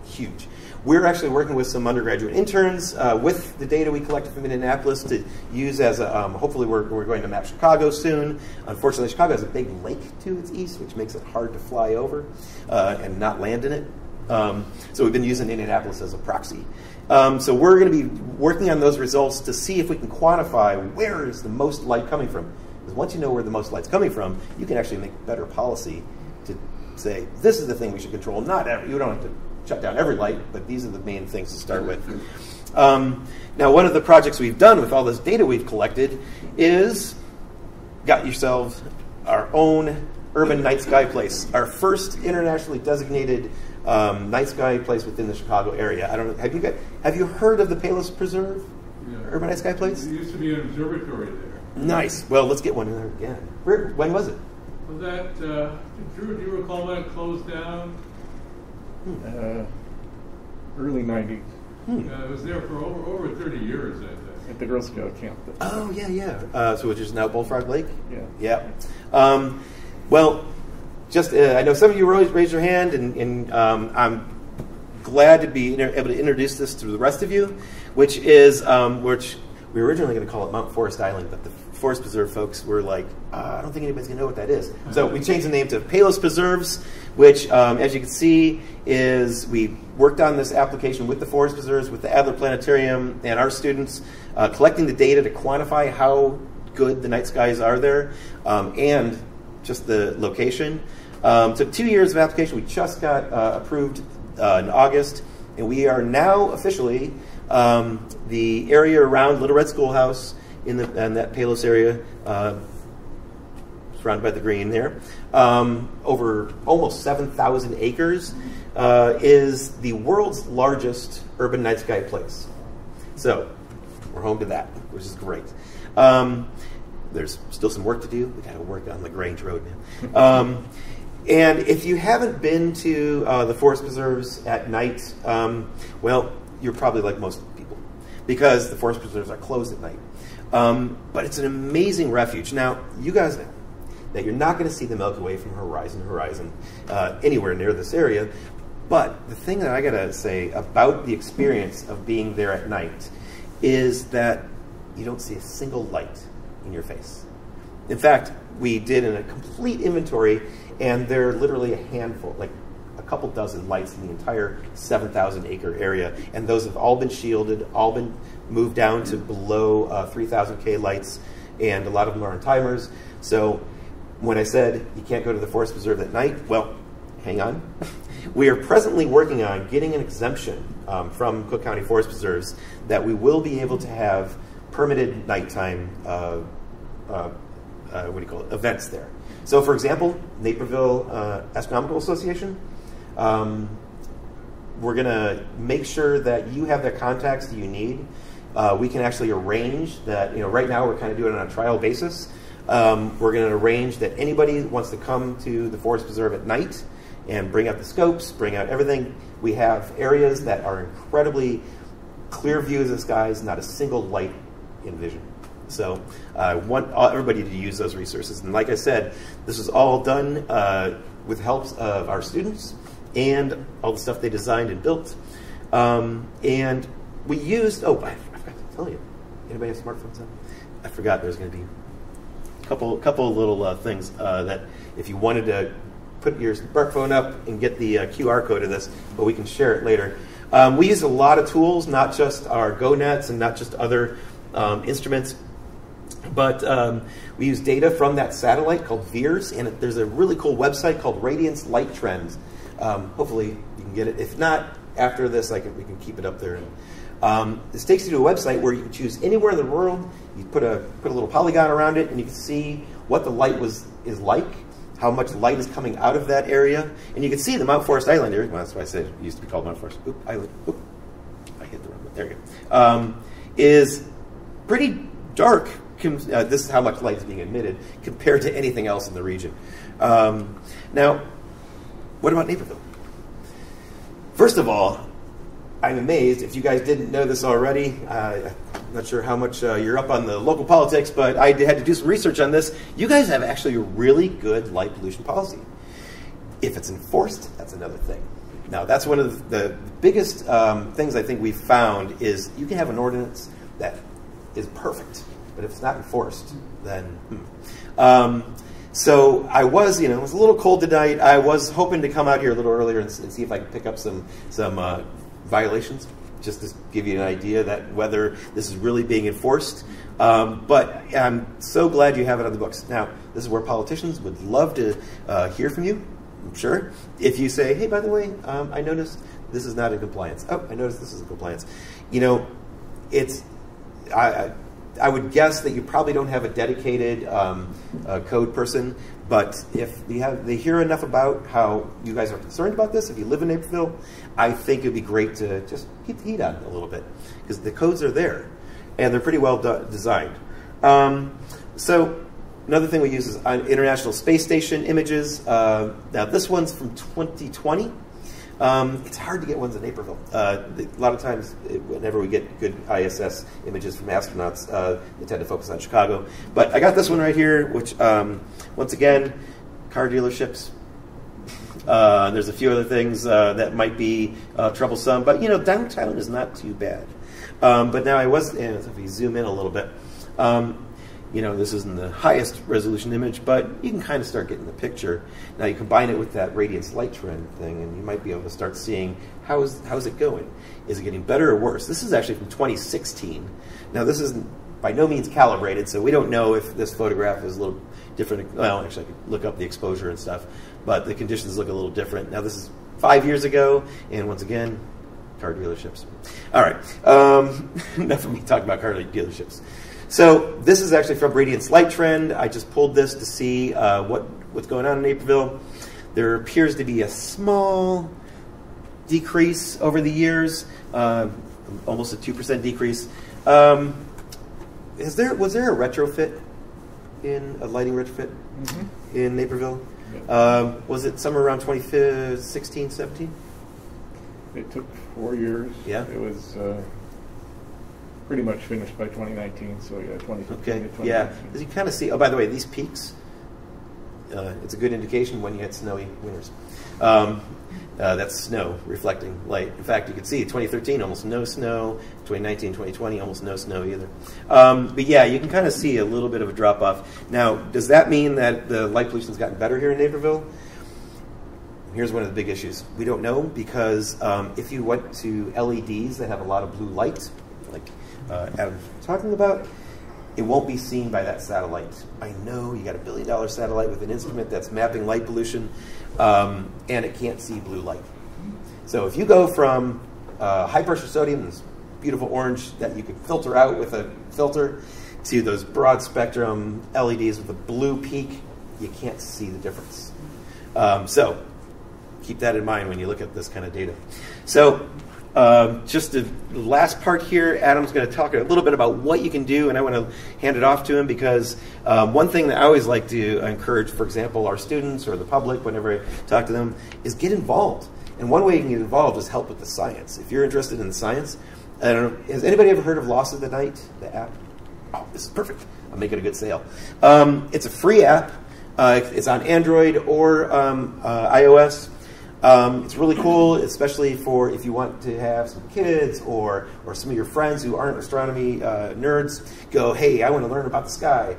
huge. We're actually working with some undergraduate interns with the data we collected from Indianapolis to use as a, hopefully we're going to map Chicago soon. Unfortunately, Chicago has a big lake to its east, which makes it hard to fly over and not land in it. So we've been using Indianapolis as a proxy. So we're going to be working on those results to see if we can quantify where is the most light coming from. Because once you know where the most light's coming from, you can actually make better policy to say, this is the thing we should control. You don't have to shut down every light, but these are the main things to start with. Now, one of the projects we've done with all this data we've collected is got yourselves our own urban night sky place, our first internationally designated night sky place within the Chicago area. I don't know. Have you heard of the Palos Preserve? Yeah. Urban night sky place? There used to be an observatory there. Nice. Well, let's get one in there again. When was it? Was that, Drew, do you recall when it closed down? Early 90s It was there for over 30 years, I think. at the Girl Scout camp. Oh, yeah. So which is now Bullfrog Lake? Yeah. Yeah. Well, just I know some of you raised your hand, and I'm glad to be able to introduce this to the rest of you, which we were originally going to call it Mount Forest Island, but the Forest Preserve folks were like, I don't think anybody's going to know what that is. So we changed the name to Palos Preserves, which, as you can see, is we worked on this application with the Forest Preserves, with the Adler Planetarium, and our students, collecting the data to quantify how good the night skies are there, and just the location. Took 2 years of application. We just got approved in August, and we are now officially the area around Little Red Schoolhouse in that Palos area, surrounded by the green there, over almost 7,000 acres, is the world's largest urban night sky place. So we're home to that, which is great. There's still some work to do. We got to work on LaGrange Road now. And if you haven't been to the Forest Preserves at night, well, you're probably like most people, because the Forest Preserves are closed at night. But it's an amazing refuge. Now, you guys know that you're not going to see the Milky Way from horizon to horizon anywhere near this area. But the thing that I got to say about the experience of being there at night is that you don't see a single light in your face. In fact, we did a complete inventory, and there are literally a handful, like a couple dozen lights in the entire 7,000 acre area, and those have all been shielded, all been moved down to below 3,000 K lights, and a lot of them are on timers. So when I said you can't go to the Forest Preserve at night, well, hang on. We are presently working on getting an exemption from Cook County Forest Preserves that we will be able to have permitted nighttime events there. So, for example, Naperville Astronomical Association, we're going to make sure that you have the contacts that you need. We can actually arrange that, right now we're kind of doing it on a trial basis. We're going to arrange that anybody wants to come to the Forest Preserve at night and bring out the scopes, bring out everything. We have areas that are incredibly clear views of the skies, not a single light in vision. So I want everybody to use those resources. And like I said, this is all done with help of our students and all the stuff they designed and built. And we used, I forgot to tell you, anybody have smartphones on? I forgot there's going to be a couple little things that if you wanted to put your smartphone up and get the QR code of this, but we can share it later. We use a lot of tools, not just our GoNets and not just other instruments, but we use data from that satellite called VEERS, and there's a really cool website called Radiance Light Trends. Hopefully you can get it. If not, after this, we can keep it up there. This takes you to a website where you can choose anywhere in the world. You put a little polygon around it, and you can see what the light is like, how much light is coming out of that area, and you can see the Mount Forest Island area. Well, that's why I said it used to be called Mount Forest Island. I hit the wrong one. There you go. Is pretty dark. This is how much light is being emitted compared to anything else in the region. Now, what about Naperville? First of all, I'm amazed. If you guys didn't know this already, I'm not sure how much you're up on the local politics, but I had to do some research on this. You guys have actually a really good light pollution policy. If it's enforced, that's another thing. Now, that's one of the biggest things I think we've found is you can have an ordinance that is perfect, but if it's not enforced, then so I was, it was a little cold tonight. I was hoping to come out here a little earlier and see if I could pick up some violations, just to give you an idea that whether this is really being enforced. But I'm so glad you have it on the books. Now, this is where politicians would love to hear from you, I'm sure. If you say, hey, by the way, I noticed this is not in compliance. Oh, I noticed this is in compliance. it's I would guess that you probably don't have a dedicated code person, but if they hear enough about how you guys are concerned about this, if you live in Naperville, I think it'd be great to just keep the heat on a little bit, because the codes are there, and they're pretty well designed. So another thing we use is on International Space Station images. Now this one's from 2020. It's hard to get ones in Naperville. A lot of times, whenever we get good ISS images from astronauts, they tend to focus on Chicago. But I got this one right here, which, once again, car dealerships. There's a few other things that might be troublesome, but downtown is not too bad. But now if we zoom in a little bit, this isn't the highest resolution image, but you can kind of start getting the picture. Now you combine it with that radiance light trend thing, and you might be able to start seeing how's it going. Is it getting better or worse? This is actually from 2016. Now this isn't by no means calibrated, so we don't know if this photograph is a little different. Well, actually I could look up the exposure and stuff, but the conditions look a little different. Now this is 5 years ago, and once again, car dealerships. All right, enough of me talking about car dealerships. So this is actually from Radiance Light Trend. I just pulled this to see what's going on in Naperville. There appears to be a small decrease over the years, almost a 2% decrease. Was there a retrofit a lighting retrofit in Naperville? Yeah. Was it somewhere around 2016, 17? It took 4 years. Yeah. It was pretty much finished by 2019, so yeah, 2015 okay. to 2019. Yeah, as you kind of see, oh, by the way, these peaks, it's a good indication when you had snowy winters. That's snow reflecting light. In fact, you can see 2013, almost no snow. 2019, 2020, almost no snow either. But yeah, you can kind of see a little bit of a drop off. Now, does that mean that the light pollution's gotten better here in Naperville? Here's one of the big issues. We don't know, because if you went to LEDs that have a lot of blue light, like Adam's talking about, it won't be seen by that satellite. I know you got $1 billion satellite with an instrument that's mapping light pollution, and it can't see blue light. So if you go from high pressure sodium, this beautiful orange that you could filter out with a filter, to those broad spectrum LEDs with a blue peak, you can't see the difference. So keep that in mind when you look at this kind of data. So just the last part here, Adam's going to talk a little bit about what you can do, and I want to hand it off to him, because one thing that I always like to encourage, for example, our students or the public, whenever I talk to them, is get involved. And one way you can get involved is help with the science. If you're interested in the science, I don't know, has anybody ever heard of Loss of the Night, the app? Oh, this is perfect. I'm making a good sale. It's a free app. It's on Android or iOS. It's really cool, especially for if you want to have some kids or some of your friends who aren't astronomy nerds go, hey, I want to learn about the sky.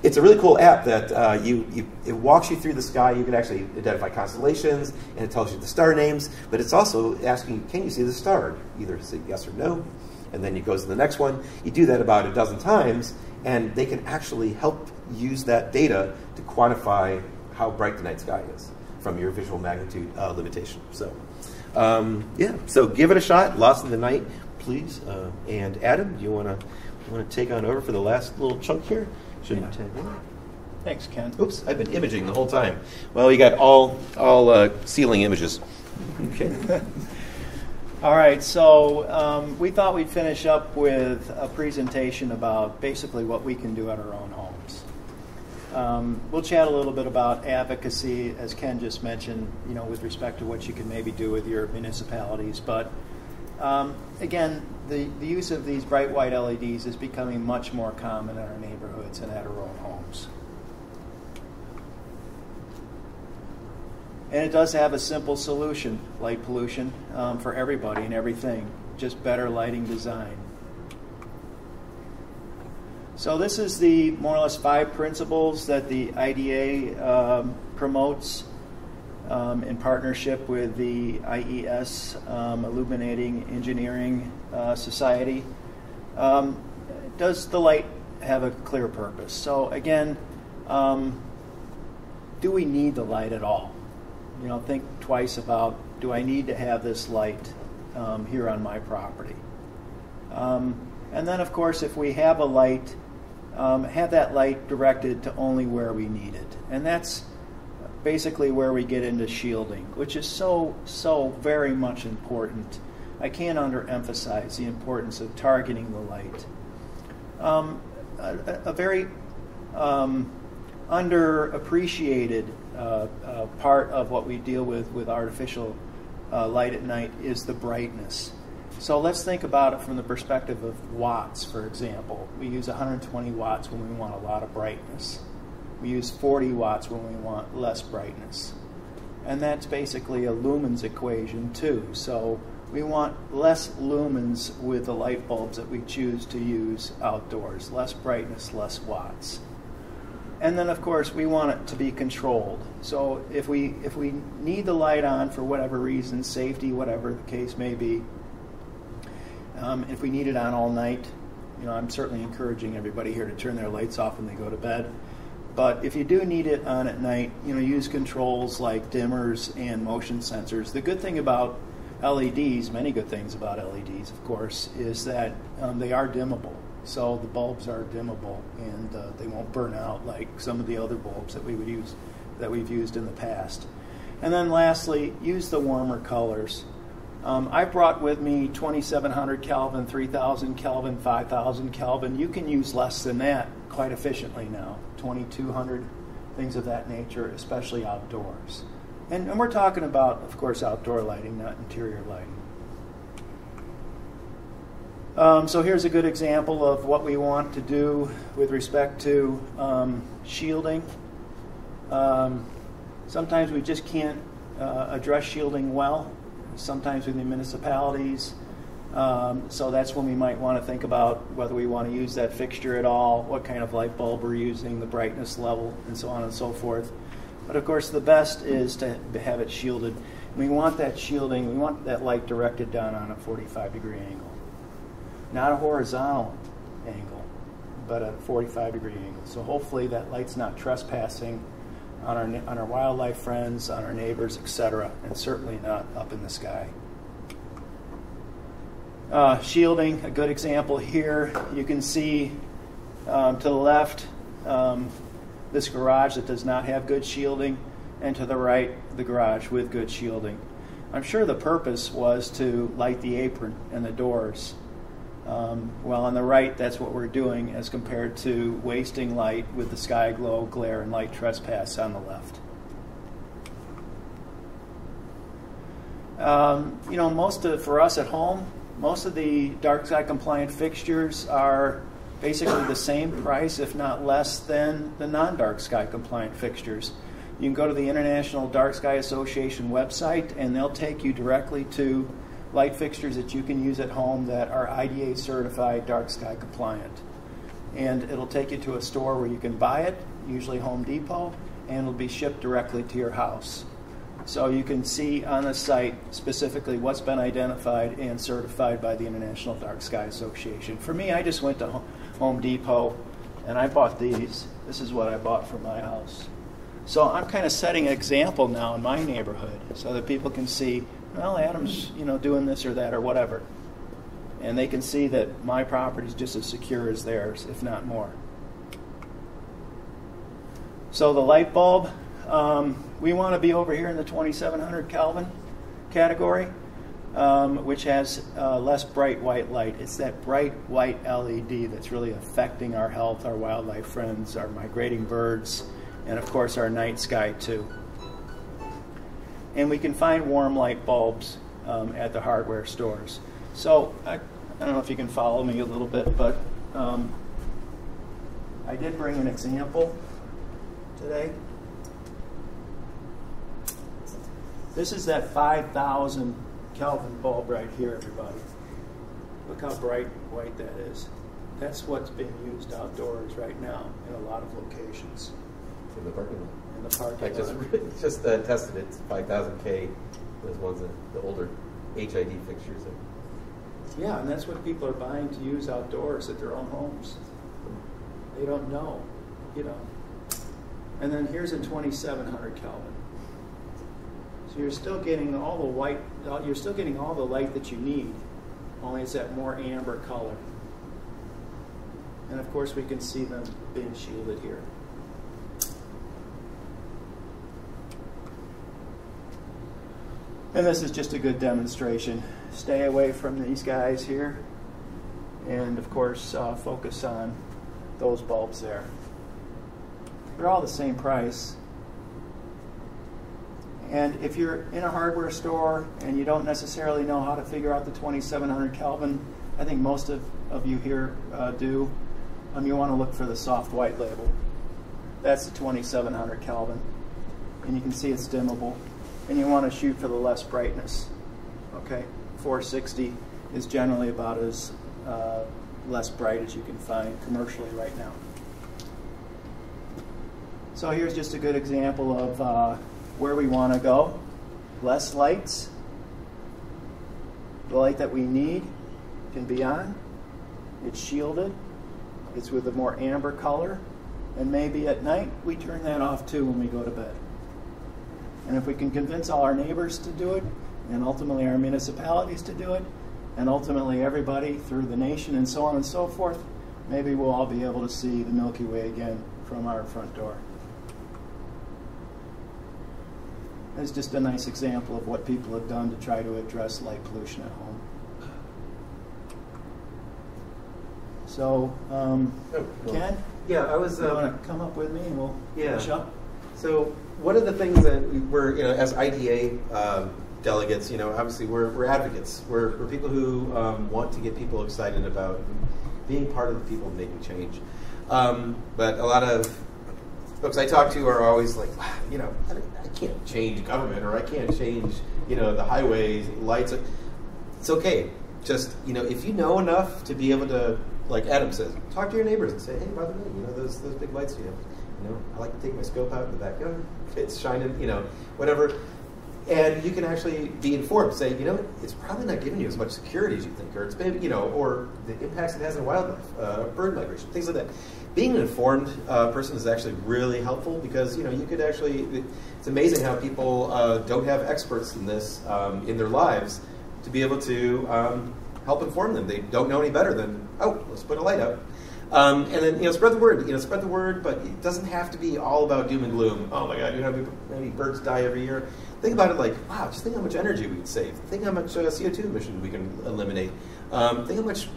It's a really cool app that it walks you through the sky. You can actually identify constellations, and it tells you the star names, but it's also asking you, can you see the star? Either say yes or no, and then it goes to the next one. You do that about a dozen times, and they can actually help use that data to quantify how bright the night sky is from your visual magnitude limitation. So, yeah, so give it a shot. Lost in the Night, please. And Adam, do you want to take on over for the last little chunk here? Shouldn't take it. Thanks, Ken. Oops, I've been imaging the whole time. Well, you got all ceiling images. Okay. All right, so we thought we'd finish up with a presentation about basically what we can do at our own homes. We'll chat a little bit about advocacy, as Ken just mentioned, with respect to what you can maybe do with your municipalities. But again, the use of these bright white LEDs is becoming much more common in our neighborhoods and at our own homes. And it does have a simple solution, light pollution, for everybody and everything, just better lighting design. So this is the more or less 5 principles that the IDA promotes in partnership with the IES, Illuminating Engineering Society. Does the light have a clear purpose? So again, do we need the light at all? Think twice about, do I need to have this light here on my property? And then, of course, if we have a light, have that light directed to only where we need it. And that's basically where we get into shielding, which is so very much important. I can't underemphasize the importance of targeting the light. A very underappreciated part of what we deal with artificial light at night is the brightness. So let's think about it from the perspective of watts, for example. We use 120 watts when we want a lot of brightness. We use 40 watts when we want less brightness. And that's basically a lumens equation too. So we want less lumens with the light bulbs that we choose to use outdoors. Less brightness, less watts. And then, of course, we want it to be controlled. So if we need the light on for whatever reason, safety, whatever the case may be, if we need it on all night, I'm certainly encouraging everybody here to turn their lights off when they go to bed. But if you do need it on at night, use controls like dimmers and motion sensors. The good thing about LEDs, many good things about LEDs, of course, is that they are dimmable. So the bulbs are dimmable, and they won't burn out like some of the other bulbs that we've used in the past. And then lastly, use the warmer colors. I brought with me 2700 Kelvin, 3000 Kelvin, 5000 Kelvin. You can use less than that quite efficiently now, 2200, things of that nature, especially outdoors. And we're talking about, of course, outdoor lighting, not interior lighting. So here's a good example of what we want to do with respect to shielding. Sometimes we just can't address shielding well. Sometimes with the municipalities. So that's when we might want to think about whether we want to use that fixture at all, what kind of light bulb we're using, the brightness level, and so on and so forth. But of course, the best is to have it shielded. We want that shielding, we want that light directed down on a 45-degree angle. Not a horizontal angle, but a 45-degree angle. So hopefully that light's not trespassing on our wildlife friends, on our neighbors, etc., and certainly not up in the sky. Shielding, a good example here. You can see to the left this garage that does not have good shielding, and to the right the garage with good shielding. I'm sure the purpose was to light the apron and the doors. Well, on the right, that's what we're doing as compared to wasting light with the sky glow, glare, and light trespass on the left. For us at home, most of the dark sky compliant fixtures are basically the same price, if not less, than the non-dark sky compliant fixtures. You can go to the International Dark Sky Association website, and they'll take you directly to light fixtures that you can use at home that are IDA certified dark sky compliant. And it'll take you to a store where you can buy it, usually Home Depot, and it'll be shipped directly to your house. So you can see on the site specifically what's been identified and certified by the International Dark Sky Association. For me, I just went to Home Depot and I bought these. This is what I bought for my house. So I'm kind of setting an example now in my neighborhood so that people can see, well, Adam's doing this or that or whatever. And they can see that my property is just as secure as theirs, if not more. So the light bulb, we want to be over here in the 2700 Kelvin category, which has less bright white light. It's that bright white LED that's really affecting our health, our wildlife friends, our migrating birds, and of course our night sky too. And we can find warm light bulbs at the hardware stores. So I don't know if you can follow me a little bit, but I did bring an example today. This is that 5,000 Kelvin bulb right here, everybody. Look how bright white that is. That's what's being used outdoors right now in a lot of locations. In the parking lot. In the parking I lot. just tested it. It's 5,000K. Those ones, the older HID fixtures. Yeah, and that's what people are buying to use outdoors at their own homes. They don't know, And then here's a 2,700 Kelvin. So you're still getting all the white. You're still getting all the light that you need. Only it's that more amber color. And of course we can see them being shielded here. And this is just a good demonstration. Stay away from these guys here. And of course, focus on those bulbs there. They're all the same price. And if you're in a hardware store and you don't necessarily know how to figure out the 2700 Kelvin, I think most of you here do, you want to look for the soft white label. That's the 2700 Kelvin. And you can see it's dimmable. And you want to shoot for the less brightness. Okay, 460 is generally about as less bright as you can find commercially right now. So here's just a good example of where we want to go. Less lights. The light that we need can be on. It's shielded. It's with a more amber color. And maybe at night we turn that off too when we go to bed. And if we can convince all our neighbors to do it, and ultimately our municipalities to do it, and ultimately everybody through the nation and so on and so forth, maybe we'll all be able to see the Milky Way again from our front door. It's just a nice example of what people have done to try to address light pollution at home. So, Ken? Yeah, I was. You want to come up with me and we'll finish up? So one of the things that we're, as IDA delegates, obviously we're advocates. We're people who want to get people excited about being part of the people making change. But a lot of folks I talk to are always like, I can't change government, or I can't change, the highways, lights. It's okay. Just, if you know enough to be able to, like Adam says, talk to your neighbors and say, hey, by the way, those big lights you have. I like to take my scope out in the backyard. It's shining, whatever. And you can actually be informed. Say, it's probably not giving you as much security as you think, or it's maybe, or the impacts it has on wildlife, bird migration, things like that. Being an informed person is actually really helpful because, you could actually, it's amazing how people don't have experts in this in their lives to be able to help inform them. They don't know any better than, let's put a light out. And then, spread the word. Spread the word, but it doesn't have to be all about doom and gloom. Oh my God, how many birds die every year? Think about it like, wow, just think how much energy we could save. Think how much CO2 emissions we can eliminate. Think how much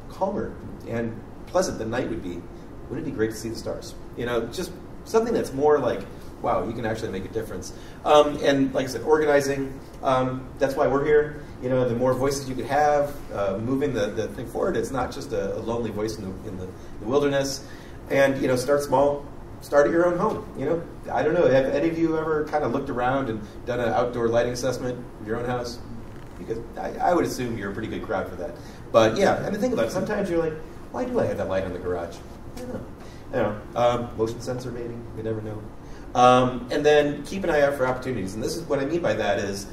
calmer and pleasant the night would be. Wouldn't it be great to see the stars? Just something that's more like, wow, you can actually make a difference. And like I said, organizing, that's why we're here. The more voices you could have, moving the thing forward, it's not just a lonely voice in the wilderness. And, start small. Start at your own home. I don't know, have any of you ever kind of looked around and done an outdoor lighting assessment of your own house? Because I would assume you're a pretty good crowd for that. But yeah, I mean, think about it. Sometimes you're like, why do I have that light on the garage? I don't know. Motion sensor maybe, you never know. And then keep an eye out for opportunities. And this is what I mean by that is,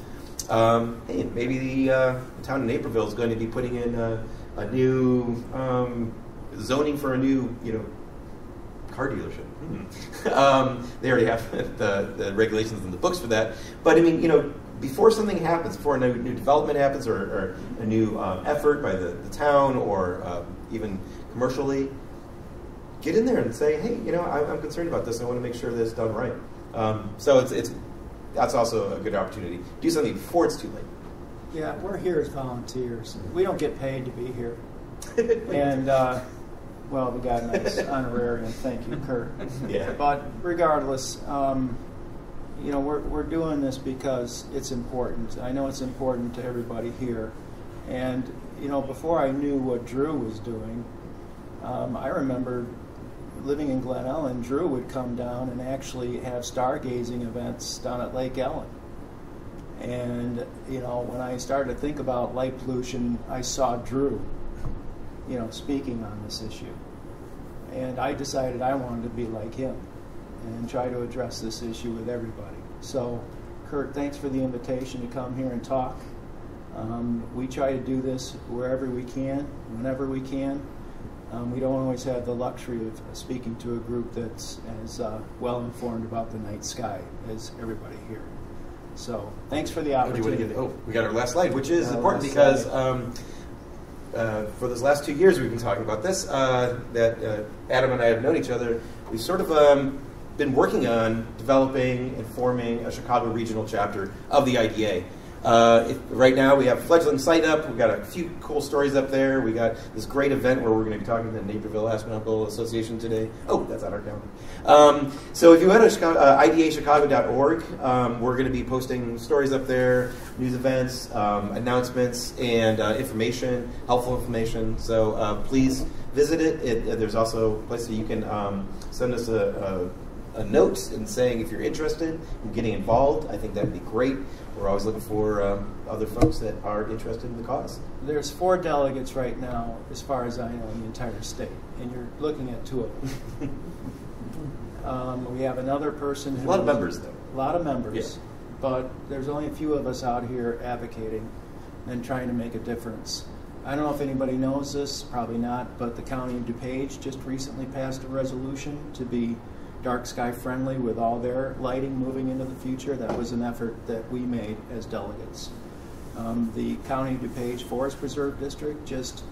hey, maybe the town of Naperville is going to be putting in a new zoning for a new, car dealership. They already have the regulations in the books for that. But I mean, before something happens, before a new development happens, or a new effort by the town, or even commercially, get in there and say, hey, I'm concerned about this. I want to make sure that it's done right. So that's also a good opportunity. Do something before it's too late. Yeah, we're here as volunteers. We don't get paid to be here. And, well, we got a nice honorarium. Thank you, Kurt. Yeah. But regardless, we're doing this because it's important. I know it's important to everybody here. And, before I knew what Drew was doing, I remember living in Glen Ellen, Drew would come down and actually have stargazing events down at Lake Ellen. And, when I started to think about light pollution, I saw Drew, speaking on this issue. And I decided I wanted to be like him and try to address this issue with everybody. So, Kurt, thanks for the invitation to come here and talk. We try to do this wherever we can, whenever we can. We don't always have the luxury of speaking to a group that's as well informed about the night sky as everybody here. So thanks for the opportunity. We got our last slide, which is important because for those last 2 years we've been talking about this, that Adam and I have known each other. We've sort of been working on developing and forming a Chicago regional chapter of the IDA. Right now we have fledgling site up. We've got a few cool stories up there. We got this great event where we're going to be talking to the Naperville Astronomical Association today. Oh, that's on our calendar. So if you go to idachicago.org, we're going to be posting stories up there, news events, announcements, and information, helpful information. So please visit it. There's also a place that you can send us a note and saying if you're interested in getting involved. I think that'd be great. We're always looking for other folks that are interested in the cause. There's 4 delegates right now, as far as I know, in the entire state, and you're looking at 2 of them. We have another person who... A lot of members, though. A lot of members, yeah. But there's only a few of us out here advocating and trying to make a difference. I don't know if anybody knows this, probably not, but the County of DuPage just recently passed a resolution to be dark sky friendly with all their lighting moving into the future. That was an effort that we made as delegates. The County of DuPage Forest Preserve District just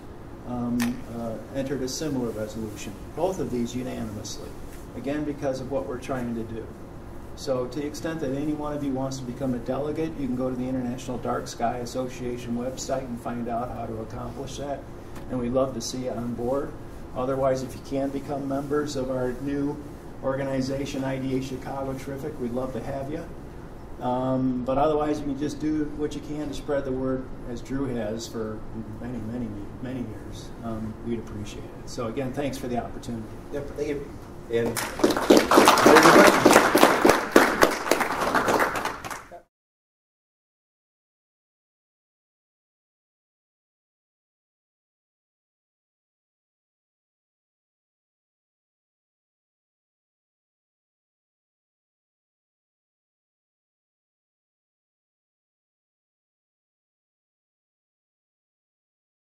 entered a similar resolution, both of these unanimously, again because of what we're trying to do. So to the extent that any one of you wants to become a delegate, you can go to the International Dark Sky Association website and find out how to accomplish that, and we'd love to see you on board. Otherwise, if you can become members of our new organization, IDA Chicago, terrific. We'd love to have you. But otherwise, you can just do what you can to spread the word, as Drew has for many years. We'd appreciate it. So again, thanks for the opportunity. Yep, thank you. And